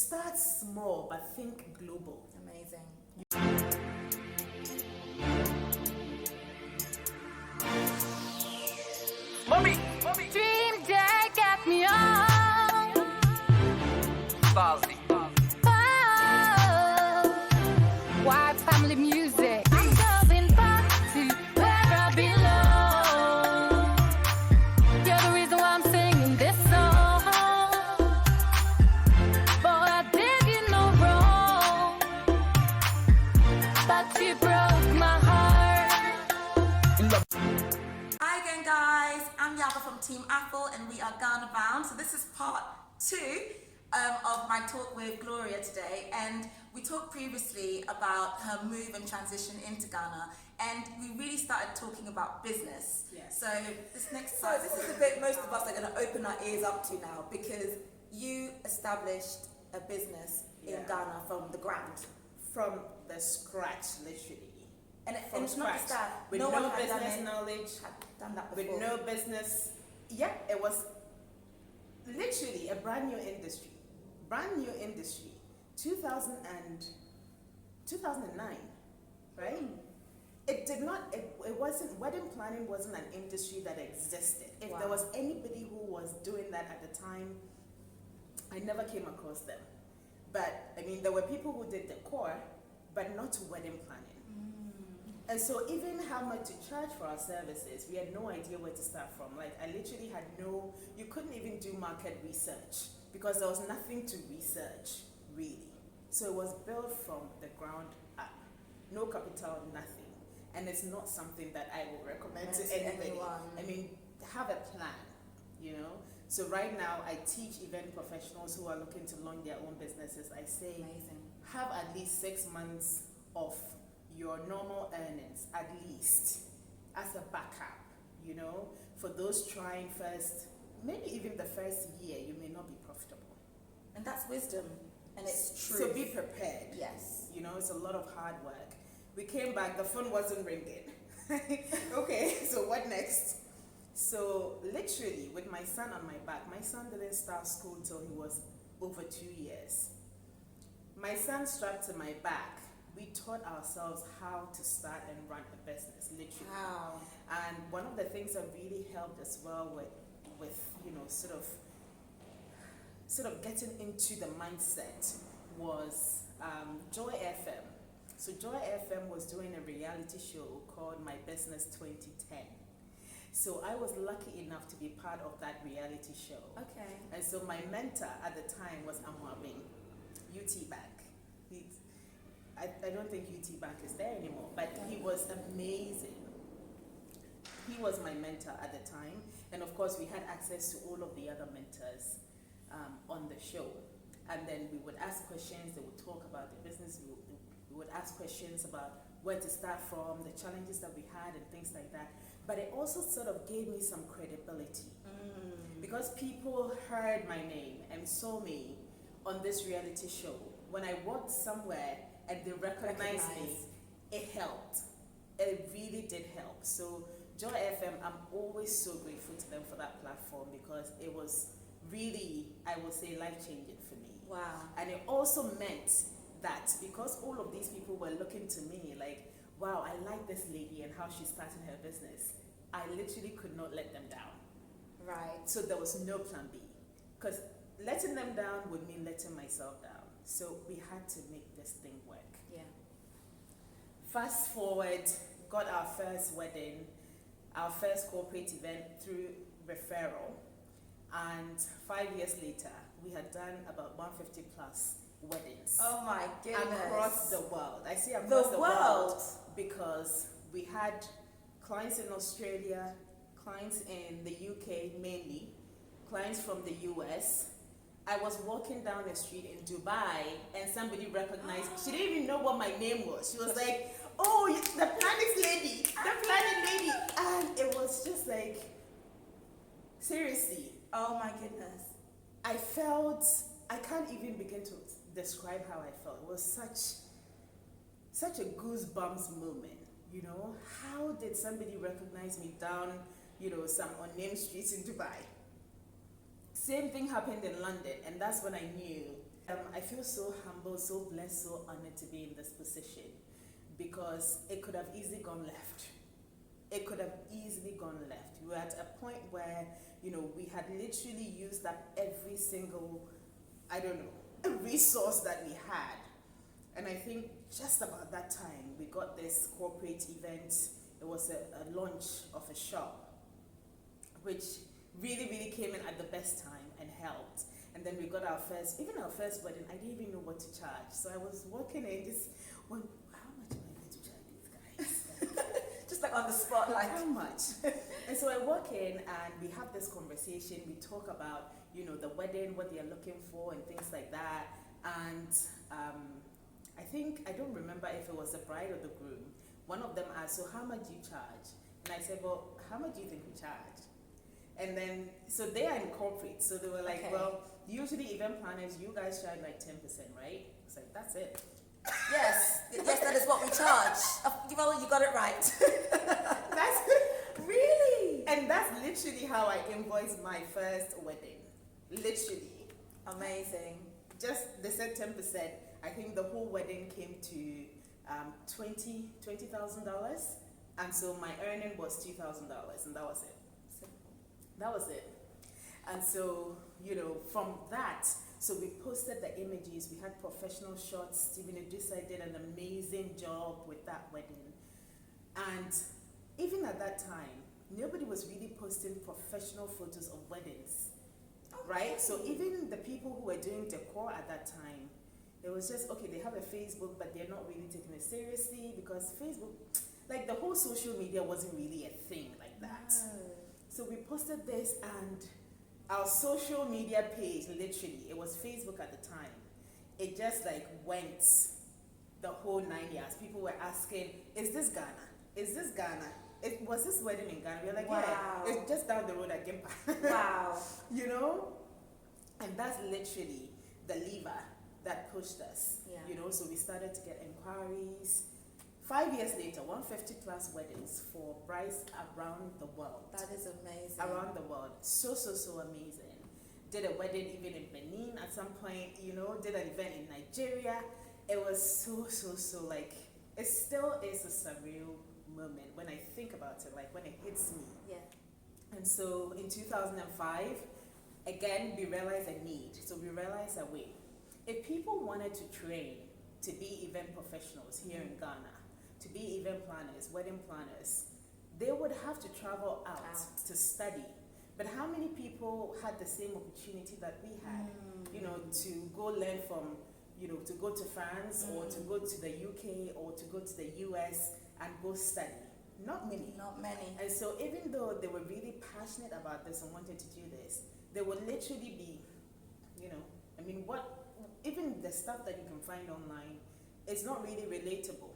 start small, but think global. Amazing. Smobby! Dream day got me on. Starzy. Oh, white family music. I'm going back to where I belong. You're the reason why I'm singing this song. Boy, I did you no wrong, but you broke my heart. Hi again, guys. I'm Yaba from Team Apple, and we are Ghana bound. So this is part 2 of my talk with Gloria today, and we talked previously about her move and transition into Ghana, and we really started talking about business. Yes. So this next part, this is the bit most of us are going to open our ears up to now, because you established a business in Ghana from the ground. From the scratch, literally. And From it's not just that. With no no one had business done knowledge, done that with before. no business. Yeah, it was literally a brand new industry. 2009, right? It did not, it wasn't, wedding planning wasn't an industry that existed. If there was anybody who was doing that at the time, I never came across them. But, I mean, there were people who did decor, but not wedding planning. And so even how much to charge for our services, we had no idea where to start from. Like, I literally had you couldn't even do market research because there was nothing to research, really. So it was built from the ground up. No capital, nothing. And it's not something that I would recommend to anybody. I mean, have a plan, you know? So right now, I teach event professionals who are looking to launch their own businesses. I say, have at least 6 months of your normal earnings, at least, as a backup, you know? For those trying first, maybe even the first year, you may not be profitable. And that's wisdom, and it's true. So be prepared. Yes. You know, it's a lot of hard work. We came back, the phone wasn't ringing. Okay, so what next? So literally, with my son on my back, my son didn't start school till he was over 2 years. My son strapped to my back, we taught ourselves how to start and run a business, literally. Wow. And one of the things that really helped as well with you know, sort of getting into the mindset was Joy FM. So Joy FM was doing a reality show called My Business 2010. So I was lucky enough to be part of that reality show. Okay. And so my mentor at the time was Amwabin, UT Bank. I don't think UT Bank is there anymore, but he was amazing. He was my mentor at the time, and of course we had access to all of the other mentors on the show. And then we would ask questions, they would talk about the business, we would ask questions about where to start from, the challenges that we had and things like that. But it also sort of gave me some credibility because people heard my name and saw me on this reality show. When I walked somewhere and they recognized me, it helped. It really did help. So Joy FM, I'm always so grateful to them for that platform because it was really, I would say, life-changing for me. Wow. And it also meant that because all of these people were looking to me like, wow, I like this lady and how she's starting her business, I literally could not let them down. Right. So there was no plan B. Because letting them down would mean letting myself down. So we had to make this thing work. Yeah. Fast forward, got our first wedding, our first corporate event through referral. And 5 years later, we had done about 150 plus weddings. Oh my goodness. Across the world. I say across the world because we had clients in Australia, clients in the UK mainly, clients from the US. I was walking down the street in Dubai and somebody recognized, she didn't even know what my name was. She was like, oh, the planet lady, the planet lady. And it was just like, seriously. Oh my goodness. I can't even begin to describe how I felt. It was such a goosebumps moment, you know? How did somebody recognize me down, you know, some unnamed streets in Dubai? Same thing happened in London, and that's when I knew I feel so humble, so blessed, so honored to be in this position because it could have easily gone left. It could have easily gone left. We were at a point where, you know, we had literally used up every single, I don't know, resource that we had. And I think just about that time, we got this corporate event. It was a launch of a shop, which really, really came in at the best time and helped. And then we got our first wedding, I didn't even know what to charge. So I was walking in just, well, how much am I going to charge these guys? Just like on the spot, like How much? And so I walk in and we have this conversation. We talk about, you know, the wedding, what they're looking for and things like that. And I don't remember if it was the bride or the groom. One of them asked, so how much do you charge? And I said, well, how much do you think we charge? And then, so they are in corporate. So they were like, Okay. well, usually event planners, you guys charge like 10%, right? It's like, that's it. yes, that is what we charge. Well, you got it right. That's really, and that's literally how I invoiced my first wedding. Literally, Amazing. just they said 10%. I think the whole wedding came to $20,000, and so my earning was $2,000, and that was it. That was it. And so, you know, from that, so we posted the images. We had professional shots. Stephen Edusa did an amazing job with that wedding. And even at that time, nobody was really posting professional photos of weddings, right? So even the people who were doing decor at that time, it was just, okay, they have a Facebook, but they're not really taking it seriously because Facebook, like the whole social media wasn't really a thing like that. So we posted this and our social media page, literally, it was Facebook at the time. It just like went the whole 9 years. People were asking, is this Ghana? Is this Ghana? Was this wedding in Ghana? We were like, Wow. yeah, it's just down the road at Gimpa. Wow. You know? And that's literally the lever that pushed us. Yeah. You know, so we started to get inquiries. 5 years later, 150 plus weddings for brides around the world. That is amazing. Around the world. So amazing. Did a wedding even in Benin at some point, you know, did an event in Nigeria. It was so like, it still is a surreal moment when I think about it, like when it hits me. Yeah. And so in 2005, again, we realized a need. So we realized that, wait, if people wanted to train to be event professionals here in Ghana, to be event planners, wedding planners, they would have to travel out to study. But how many people had the same opportunity that we had, you know, to go learn from, you know, to go to France or to go to the UK or to go to the US and go study? Not many. Not many. And so even though they were really passionate about this and wanted to do this, they would literally be, you know, I mean, even the stuff that you can find online is not really relatable.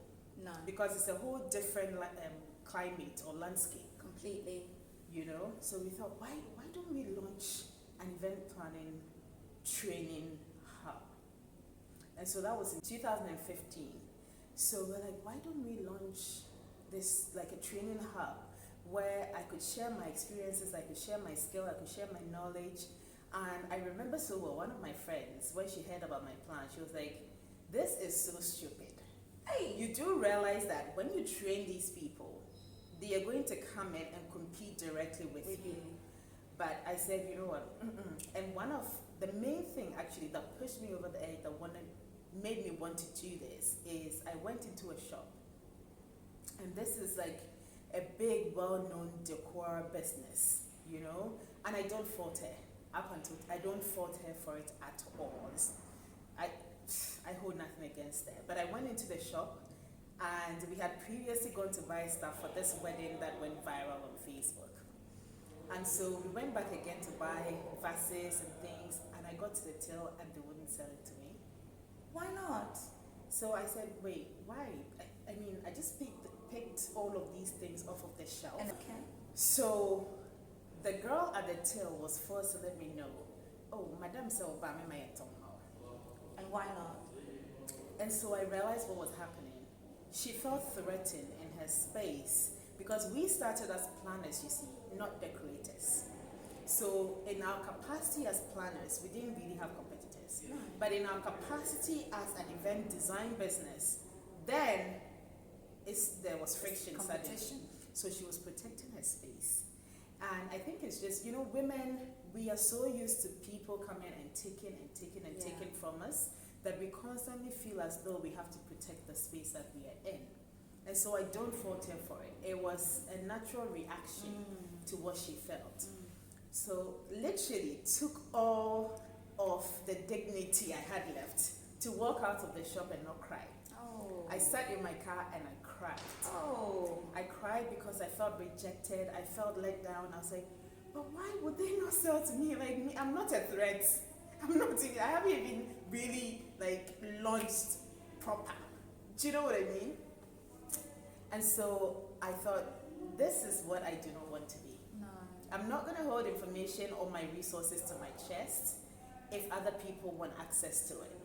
No. Because it's a whole different climate or landscape, Completely. you know? So we thought, why don't we launch an event planning training hub? And so that was in 2015. So we're like, why don't we launch this, like a training hub where I could share my experiences, I could share my skill, I could share my knowledge. And I remember so well, one of my friends, when she heard about my plan, she was like, this is so stupid. Hey. You do realize that when you train these people, they are going to come in and compete directly with you. But I said, you know what? And one of the main thing actually that pushed me over the edge, that made me want to do this, is I went into a shop, and this is like a big, well-known decor business, you know. And I don't fault her. I don't fault her for it at all. I hold nothing against her. But I went into the shop and we had previously gone to buy stuff for this wedding that went viral on Facebook. And so we went back again to buy vases and things, and I got to the till and they wouldn't sell it to me. Why not? So I said, wait, why? I mean, I just picked all of these things off of the shelf. Okay. So the girl at the till was forced to let me know, oh, Madam Selbami Mayeton. And why not? And so I realized what was happening. She felt threatened in her space because we started as planners, you see, not decorators. So in our capacity as planners, we didn't really have competitors. But in our capacity as an event design business, then there was friction suddenly. Competition. So she was protecting her space. And I think it's just, women, we are so used to people coming and taking from us that we constantly feel as though we have to protect the space that we are in. And so I don't fault her for it. It was a natural reaction to what she felt. So literally took all of the dignity I had left to walk out of the shop and not cry. Oh. I sat in my car and I cried. Oh. I cried because I felt rejected. I felt let down. I was like, but why would they not sell to me? Like me, I'm not a threat. I haven't even really launched proper. Do you know what I mean? And so I thought, this is what I do not want to be. No. I'm not going to hold information or my resources to my chest if other people want access to it.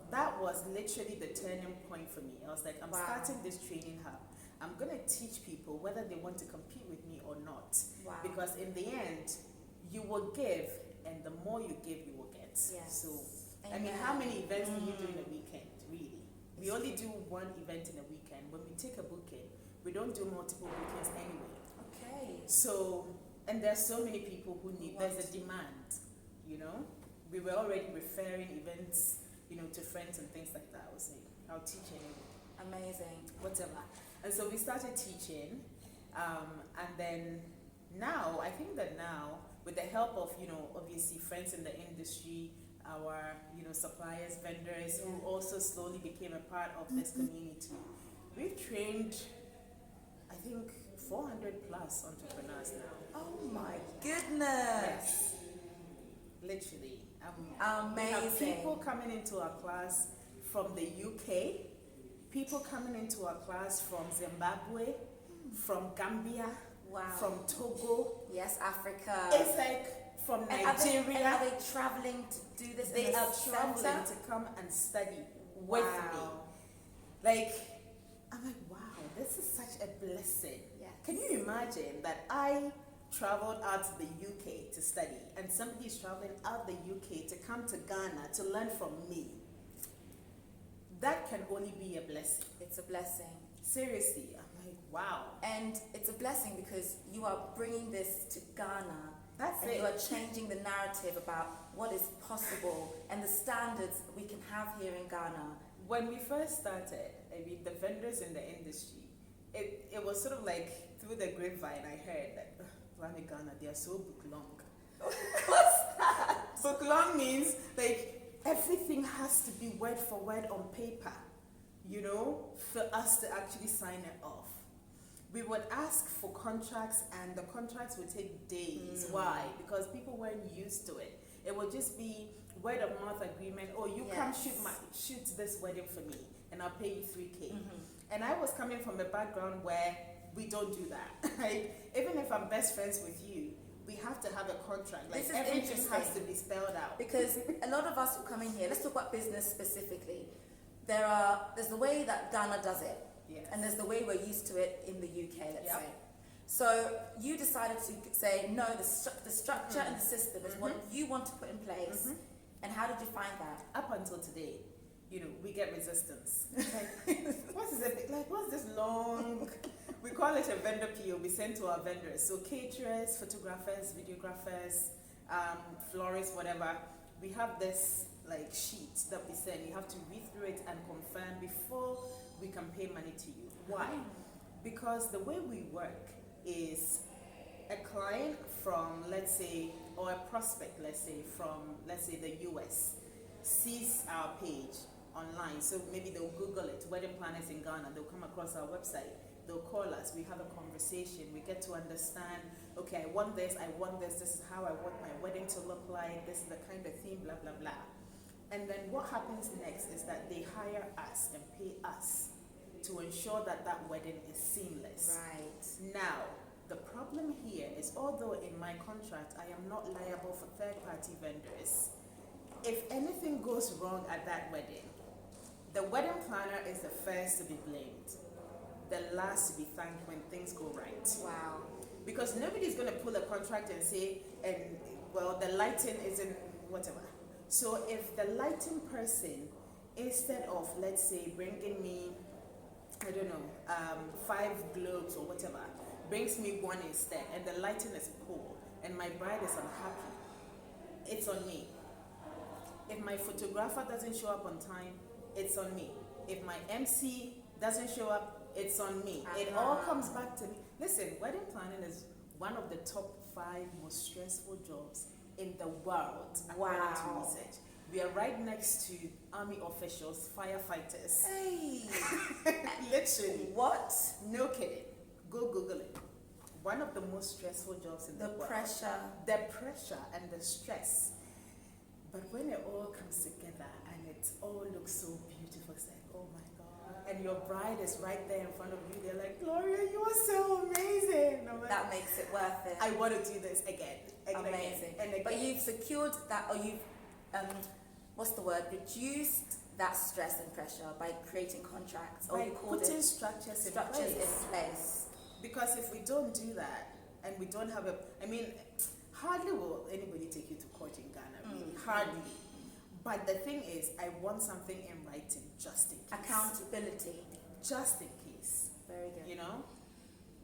That was literally the turning point for me. I was like, I'm starting this training hub. I'm going to teach people whether they want to compete with me or not. Wow. Because in the end, you will give, and the more you give, you will get. Yes. So, Amen. I mean, how many events do you do in a weekend, really? We only do one event in a weekend. When we take a booking, we don't do multiple bookings anyway. Okay. So, and there's so many people who need, there's a demand, We were already referring events, to friends and things like that. I was like, I'll teach anyway. Amazing. Whatever. And so we started teaching, and then now, I think that now, with the help of, obviously friends in the industry, our, suppliers, vendors, who also slowly became a part of this community, we've trained, I think, 400 plus entrepreneurs now. Oh my goodness. Yes. Literally. Amazing. We have people coming into our class from the UK, people coming into our class from Zimbabwe, from Gambia, Wow. from Togo. Yes, Africa. It's like from Nigeria. Are they traveling to do this? They are traveling center? to come and study with me. Like, I'm like, wow, this is such a blessing. Yes. Can you imagine that I traveled out to the UK to study and somebody is traveling out the UK to come to Ghana to learn from me? That can only be a blessing. It's a blessing. Seriously, I'm like, wow. And it's a blessing because you are bringing this to Ghana. That's and it. you are changing the narrative about what is possible and the standards we can have here in Ghana. When we first started, I mean, the vendors in the industry, it was sort of like through the grapevine I heard that Planet Ghana, they are so book long. What's that? Book long means like everything has to be word for word on paper, for us to actually sign it off. We would ask for contracts and the contracts would take days. Why? Because people weren't used to it. It would just be word of mouth agreement. Oh, you come shoot this wedding for me and I'll pay you 3K. And I was coming from a background where we don't do that. Right? Even if I'm best friends with you, we have to have a contract. Like This is everything interesting. has to be spelled out. Because a lot of us who come in here, let's talk about business specifically. There's the way that Ghana does it. Yes. And there's the way we're used to it in the UK, let's Yep. say. So you decided to say, no, the structure and the system is what you want to put in place. And how did you find that? Up until today, we get resistance. What's this long? We call it a vendor PO. We send to our vendors. So caterers, photographers, videographers, florists, whatever. We have this sheet that we send. You have to read through it and confirm before we can pay money to you. Why? Because the way we work is a client from, let's say, or a prospect, let's say, from, the US, sees our page online. So maybe they'll Google it, wedding planners in Ghana. They'll come across our website. They'll call us. We have a conversation. We get to understand, okay, I want this. This is how I want my wedding to look like. This is the kind of theme, blah, blah, blah. And then what happens next is that they hire us and pay us to ensure that that wedding is seamless. Right. Now, the problem here is, although in my contract I am not liable for third-party vendors, if anything goes wrong at that wedding, the wedding planner is the first to be blamed, the last to be thanked when things go right. Wow. Because nobody's going to pull a contract and say, the lighting isn't whatever. So if the lighting person, instead of, let's say, bringing me, I don't know, 5 globes or whatever, brings me one instead, and the lighting is poor, and my bride is unhappy, it's on me. If my photographer doesn't show up on time, it's on me. If my MC doesn't show up, it's on me. It all comes back to me. Listen, wedding planning is one of the top 5 most stressful jobs in the world, according to research. We are right next to army officials, firefighters. Hey. Literally. What? No kidding. Go Google it. One of the most stressful jobs in the world. The pressure and the stress. But when it all comes together and it all looks so beautiful, it's like, oh my God. And your bride is right there in front of you. They're like, Gloria, you are so amazing. Like, that makes it worth it. I want to do this again. Amazing. And again. But you've secured that, or you've, reduced that stress and pressure by creating contracts, or by you call putting it structures in place. Because if we don't do that, and we don't have hardly will anybody take you to court in Ghana, really. Hardly. But the thing is, I want something in writing, just in case. Accountability. Just in case. Very good. You know?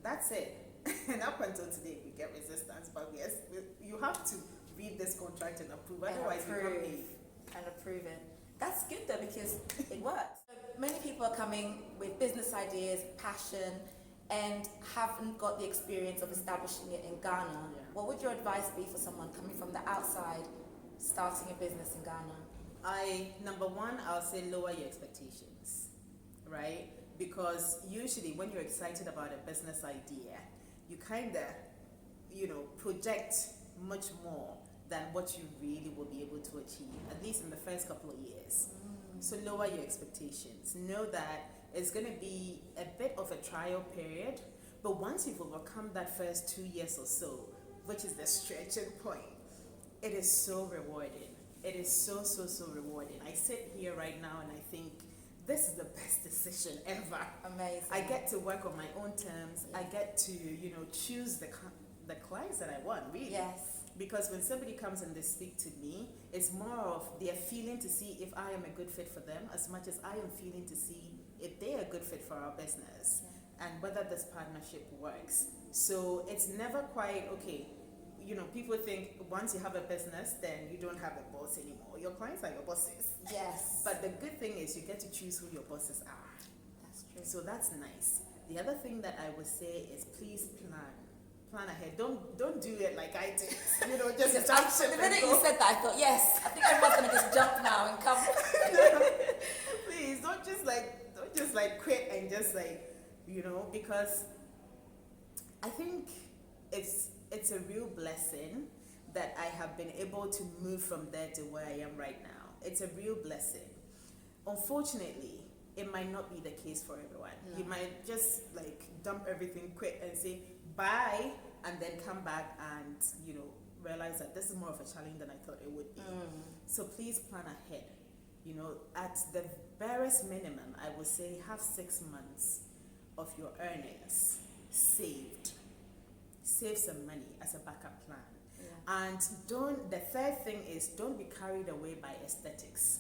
That's it. And up until today, we get resistance, but yes, you have to read this contract and approve, otherwise you can't pay. And approve it. That's good though, because it works. Many people are coming with business ideas, passion, and haven't got the experience of establishing it in Ghana. Yeah. What would your advice be for someone coming from the outside, starting a business in Ghana? Number one, I'll say lower your expectations, right? Because usually when you're excited about a business idea, you kind of, project much more than what you really will be able to achieve, at least in the first couple of years. So lower your expectations. Know that it's going to be a bit of a trial period, but once you've overcome that first 2 years or so, which is the stretching point, it is so rewarding. It is so rewarding. I sit here right now and I think, this is the best decision ever. Amazing. I get to work on my own terms. I get to, choose the clients that I want, really. Yes. Because when somebody comes and they speak to me, it's more of they're feeling to see if I am a good fit for them, as much as I am feeling to see if they're a good fit for our business, and whether this partnership works. So it's never quite, okay, people think once you have a business, then you don't have a boss anymore. Your clients are your bosses. Yes. But the good thing is you get to choose who your bosses are. That's true. So that's nice. The other thing that I would say is please plan ahead. Don't do it like I did. Just jump ship. The minute you said that, I thought, yes, I think everyone's gonna just jump now and come. Please don't just quit and just because I think it's a real blessing that I have been able to move from there to where I am right now. It's a real blessing. Unfortunately, it might not be the case for everyone. No. You might just dump everything quick and say bye, and then come back and realize that this is more of a challenge than I thought it would be. So please plan ahead. At the barest minimum, I would say have 6 months of your earnings saved. Save some money as a backup plan. Yeah. And the third thing is don't be carried away by aesthetics.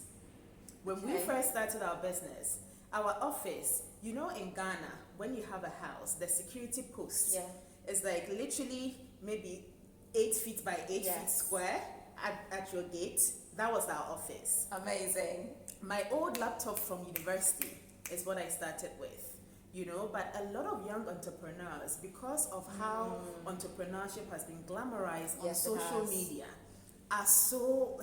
When we first started our business, our office, in Ghana, when you have a house, the security post is literally maybe 8 feet by 8 feet square at your gate. That was our office. Amazing. My old laptop from university is what I started with. But a lot of young entrepreneurs, because of how entrepreneurship has been glamorized on social media, are so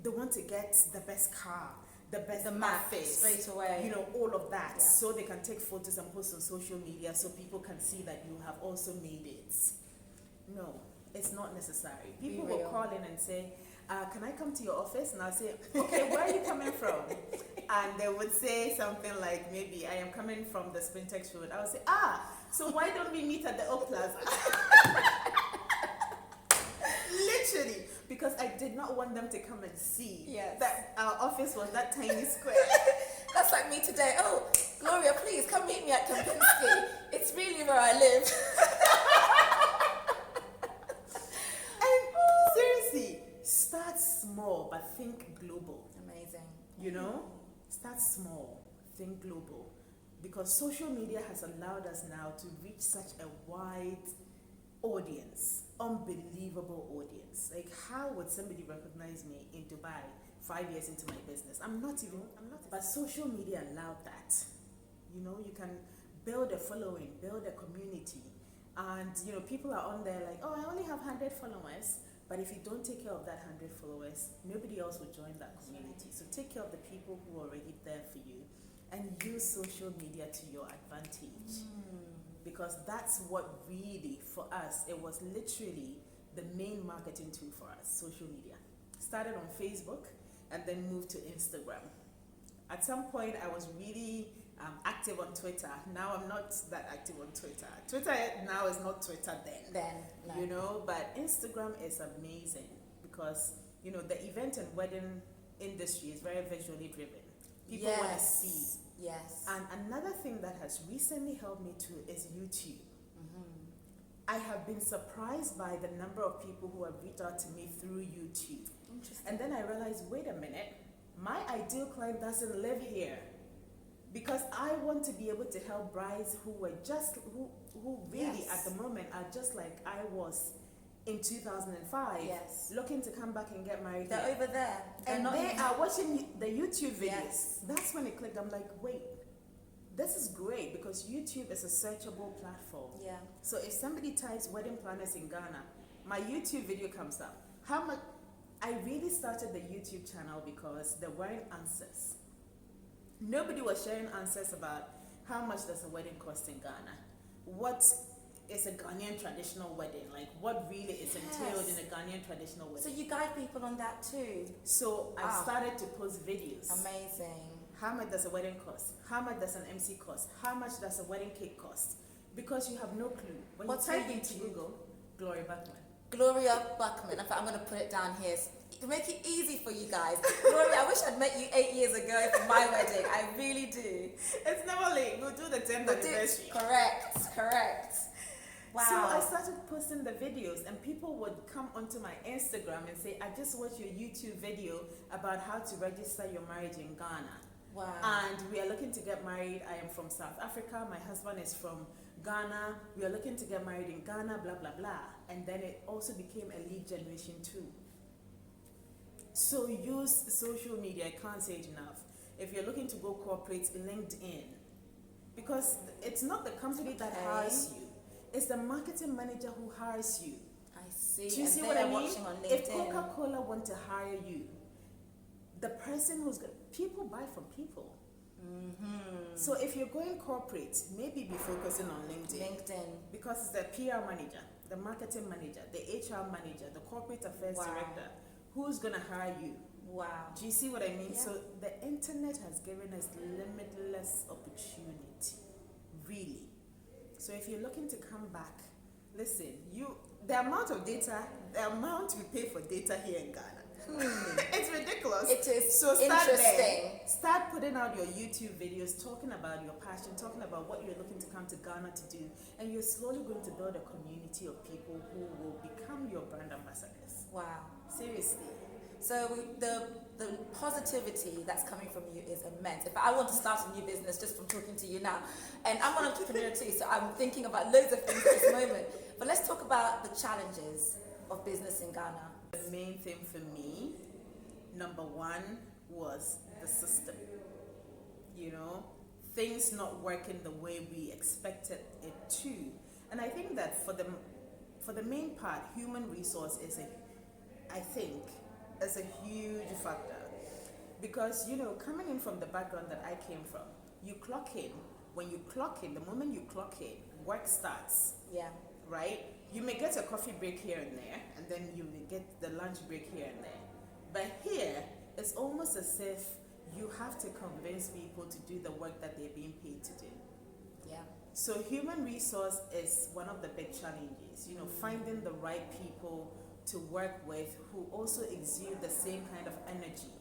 they want to get the best car, the map straight away, all of that, so they can take photos and post on social media so people can see that you have also made it. No, it's not necessary. People will call in and say, can I come to your office? And I'll say, okay, where are you coming from? And they would say something like, maybe I am coming from the Spintex Road. I would say, so why don't we meet at the Oak Plaza? Literally, because I did not want them to come and see that our office was that tiny square. That's like me today. Oh, Gloria, please come meet me at Kempinski. It's really where I live. And seriously, start small. small, but think global. Amazing. You know, start small, think global. Because social media has allowed us now to reach such a wide audience, unbelievable audience. Like, how would somebody recognize me in Dubai 5 years into my business? I'm not. But social media allowed that. You know, you can build a following, build a community. And, you know, people are on there like, oh, I only have 100 followers. But if you don't take care of that 100 followers, nobody else will join that community. So take care of the people who are already there for you and use social media to your advantage. Because that's what really, for us, it was literally the main marketing tool for us, social media. Started on Facebook and then moved to Instagram. At some point, I was really active on Twitter. Now I'm not that active on Twitter. Twitter now is not Twitter then. No. You know, but Instagram is amazing because, you know, the event and wedding industry is very visually driven. People want to see. Yes. And another thing that has recently helped me too is YouTube. I have been surprised by the number of people who have reached out to me through YouTube. Interesting. And then I realized, wait a minute, my ideal client doesn't live here. Because I want to be able to help brides who were just, who really at the moment are just like I was in 2005, looking to come back and get married. They're over there. And they are watching the YouTube videos. Yes. That's when it clicked. I'm like, wait, this is great because YouTube is a searchable platform. Yeah. So if somebody types wedding planners in Ghana, my YouTube video comes up. How much? I really started the YouTube channel because there weren't answers. Nobody was sharing answers about how much does a wedding cost in Ghana? What is a Ghanaian traditional wedding? Like, what really is entailed in a Ghanaian traditional wedding? So you guide people on that too? So I started to post videos. Amazing. How much does a wedding cost? How much does an MC cost? How much does a wedding cake cost? Because you have no clue. When What's you type your into YouTube? Google, Gloria Buckman. Gloria Buckman. In fact, I'm going to put it down here to make it easy for you guys. Gloria, I wish I'd met you 8 years ago for my wedding. I really do. It's never late. We'll do the 10th anniversary. Correct. Wow. So I started posting the videos and people would come onto my Instagram and say, I just watched your YouTube video about how to register your marriage in Ghana. Wow. And we are looking to get married. I am from South Africa. My husband is from Ghana. We are looking to get married in Ghana, blah, blah, blah. And then it also became a lead generation tool. So use social media. I can't say it enough. If you're looking to go corporate, LinkedIn. Because it's not the company that hires you. It's the marketing manager who hires you. I see. Do you see what I mean? If Coca-Cola want to hire you, the person who's going people buy from people. So if you're going corporate, maybe be focusing on LinkedIn. Because it's the PR manager, the marketing manager, the HR manager, the corporate affairs director who's going to hire you. Wow. Do you see what I mean? Yeah. So the internet has given us limitless opportunity, really. So if you're looking to come back, listen, the amount of data, the amount we pay for data here in Ghana, it's ridiculous. It is so start interesting. there. Start putting out your YouTube videos, talking about your passion, talking about what you're looking to come to Ghana to do, and you're slowly going to build a community of people who will become your brand ambassadors. Wow. Seriously. So the positivity that's coming from you is immense. If I want to start a new business just from talking to you now, and I'm an entrepreneur too, so I'm thinking about loads of things at this moment. But let's talk about the challenges of business in Ghana. The main thing for me, number one, was the system. You know, things not working the way we expected it to. And I think that for the main part, human resource is a huge factor. Because, you know, coming in from the background that I came from, you clock in. When you clock in, the moment you clock in, work starts. Yeah. Right? You may get a coffee break here and there, and then you may get the lunch break here and there. But here, it's almost as if you have to convince people to do the work that they're being paid to do. Yeah. So human resource is one of the big challenges, you know, finding the right people to work with who also exude the same kind of energy,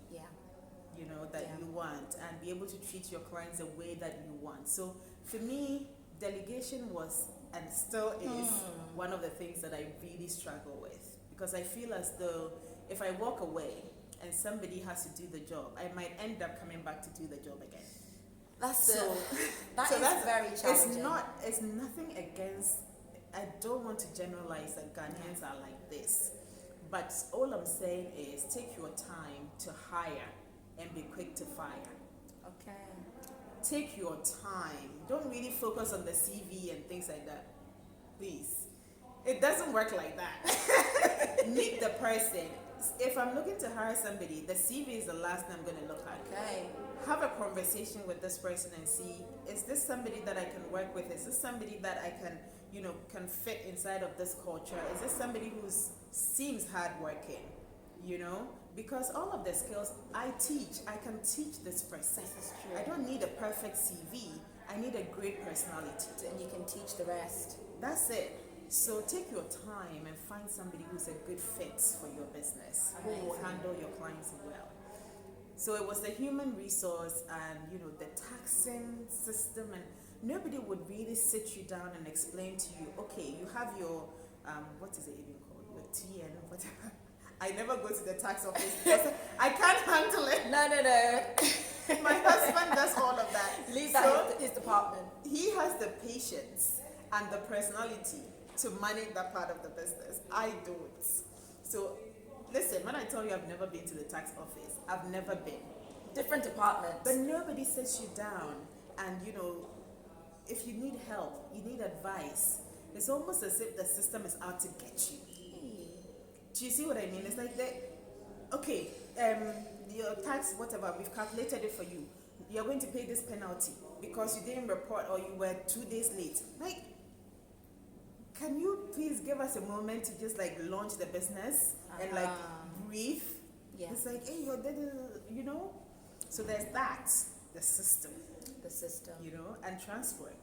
you know, that you want, and be able to treat your clients the way that you want. So for me, delegation was and still is one of the things that I really struggle with, because I feel as though if I walk away and somebody has to do the job, I might end up coming back to do the job again. That's That's very challenging. It's nothing against, I don't want to generalize that Ghanaians are like this. But all I'm saying is take your time to hire and be quick to fire. Okay. Take your time. Don't really focus on the CV and things like that. Please. It doesn't work like that. Meet the person. If I'm looking to hire somebody, the CV is the last thing I'm going to look at. Okay. Have a conversation with this person and see, is this somebody that I can work with? Is this somebody that I can, can fit inside of this culture? Is this somebody who seems hardworking? Because all of the skills I can teach this person. This is true. I don't need a perfect CV. I need a great personality. And you can teach the rest. That's it. So take your time and find somebody who's a good fit for your business, who will handle your clients well. So it was the human resource and the taxing system, and nobody would really sit you down and explain to you, okay, you have your what is it even called? Your TN, whatever. I never go to the tax office because I can't handle it. No. My husband does all of that. Leave that his department. He has the patience and the personality to manage that part of the business. I don't. So, listen, when I tell you I've never been to the tax office, I've never been. Different departments. But nobody sits you down and, if you need help, you need advice, it's almost as if the system is out to get you. Do you see what I mean? It's like okay, your tax, whatever, we've calculated it for you. You're going to pay this penalty because you didn't report or you were 2 days late. Like, can you please give us a moment to just launch the business and breathe? Yeah. It's like, hey, So there's that, the system. The system. And transport.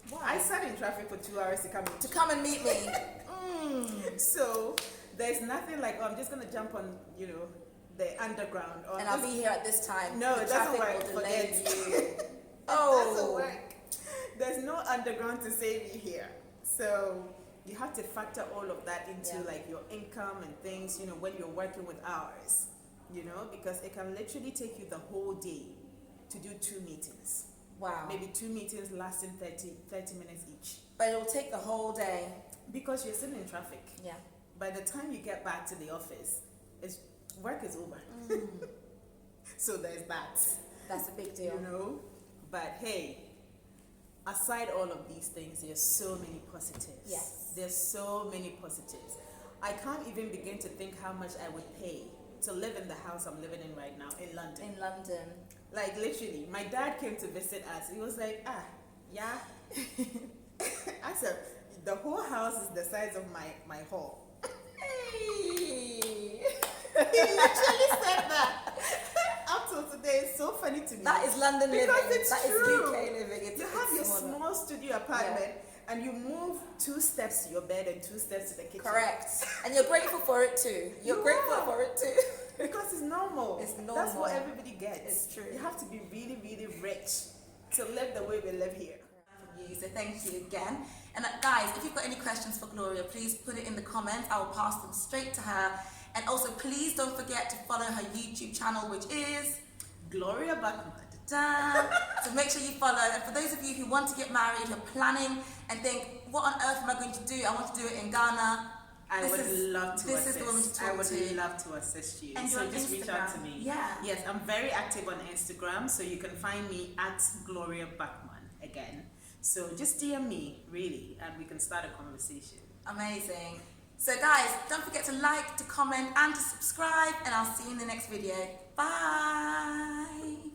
Why? I sat in traffic for 2 hours to come in. To come and meet me. So there's nothing like, I'm just gonna jump on, the underground. Or And I'll be here at this time. No, the it doesn't traffic work. will delay Forget you. It doesn't work. There's no underground to save you here. So you have to factor all of that into your income and things, when you're working with hours, because it can literally take you the whole day to do 2 meetings. Wow. Maybe 2 meetings lasting 30 minutes each. But it will take the whole day. Because you're sitting in traffic. Yeah. By the time you get back to the office, work is over. So there's that. That's a big deal. But hey, aside all of these things, there's so many positives. Yes. There's so many positives. I can't even begin to think how much I would pay to live in the house I'm living in right now in London. In London. Like literally, my dad came to visit us. He was like, yeah. I said, the whole house is the size of my hall. Hey. He literally said that. Up till today, it's so funny to me. That is London living. Because it's that true. is UK living. You have your smaller. small studio apartment and you move 2 steps to your bed and 2 steps to the kitchen. Correct. And you're grateful for it too. You're grateful for it too. Because it's normal. It's normal. That's what everybody gets. It's true. You have to be really, really rich to live the way we live here. So thank you again. And guys, if you've got any questions for Gloria, please put it in the comments. I will pass them straight to her. And also, please don't forget to follow her YouTube channel, which is Gloria Bachman. So make sure you follow. And for those of you who want to get married, who are planning and think, what on earth am I going to do? I want to do it in Ghana. I would love to This assist. is the woman to talk I would to. love to assist you. And So you're on just reach out to Instagram. me. Yeah. Yes, I'm very active on Instagram, so you can find me at Gloria Bachman again. So just DM me, really, and we can start a conversation. Amazing. So guys, don't forget to like, to comment, and to subscribe, and I'll see you in the next video. Bye.